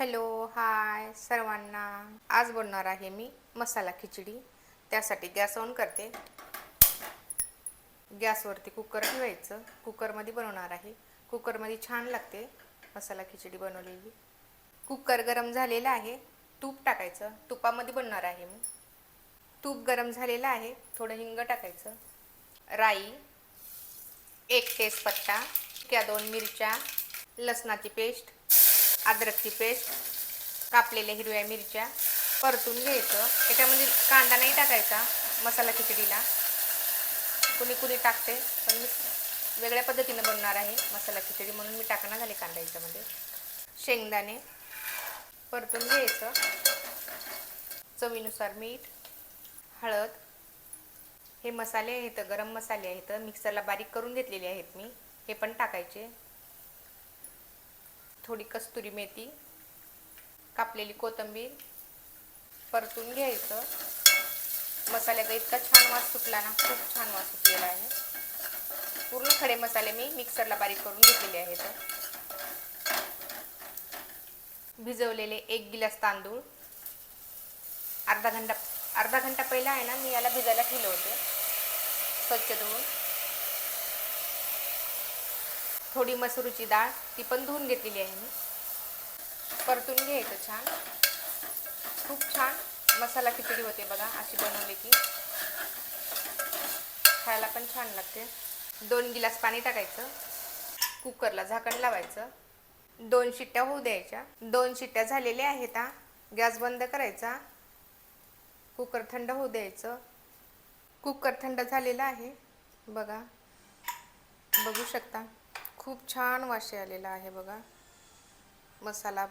Hello hi सर्वांना. आज बनवणार आहे मी मसाला खिचडी. त्यासाठी गॅस ऑन करते. गॅसवरती कुकर ठेवायचं. कुकरमध्ये बनवणार आहे. कुकरमध्ये छान लागते मसाला खिचडी बनवलेली. कुकर गरम झालेला आहे. तूप टाकायचं. तुपामध्ये बनवणार आहे मी. तूप गरम झालेलं आहे. थोडं हिंग टाकायचं. राई, एक तेजपत्ता, त्या 2 मिरच्या, लसणाची पेस्ट, अद्रकची पेस्ट, कापलेल्या हिरव्या मिरच्या परतून घ्यायचं. त्याच्यामध्ये कांदा नाही टाकायचा मसाला खिचडीला. कुणी कुणी टाकते, पण मी वेगळ्या पद्धतीने बनवणार आहे मसाला खिचडी, म्हणून मी टाकणार झाले कांदा याच्यामध्ये. शेंगदाणे परतून घ्यायचं. चवीनुसार मीठ, हळद. हे मसाले आहेत, गरम मसाले आहेत, मिक्सरला बारीक करून घेतलेले आहेत मी. हे पण टाकायचे. थोडी कस्तुरी मेथी, कापलेली कोथिंबीर परतून घ्यायचं. मसाल्याचा इतका छान वास सुटला ना, खूप छान वास सुटलेला आहे. पूर्ण खडे मसाले मी मिक्सरला बारीक करून घेतलेले आहेत. भिजवलेले 1 गिलास तांदूळ. अर्धा घंटा पहिला आहे ना मी याला भिजायला ठेवले होते, स्वच्छ धुवून. थोडी मसूरची डाळ, ती पण धुवून घेतलेली आहे मी. परतून घ्यायचं छान. खूप छान मसाला खिचडी होते बघा, अशी बनवली की खायला पण छान लागते. 2 गिलास पाणी टाकायचं. कुकरला झाकण लावायचं. 2 शिट्ट्या होऊ द्यायच्या. 2 शिट्ट्या झालेल्या आहेत. गॅस बंद करायचा. कुकर थंड होऊ द्यायचं. कुकर थंड झालेला आहे बघा, बघू शकता. खूप छान वास आलेला आहे बघा. मसाला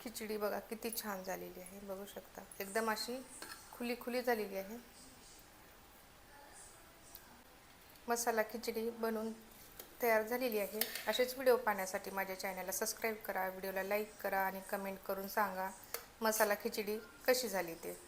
खिचडी बघा किती छान झालेली आहे, बघू शकता. एकदम अशी खुली खुली झालेली आहे. मसाला खिचडी बनवून तयार झालेली आहे. असेच व्हिडिओ पाहण्यासाठी माझ्या चॅनलला सबस्क्राईब करा, व्हिडिओला लाईक करा आणि कमेंट करून सांगा मसाला खिचडी कशी झाली ते.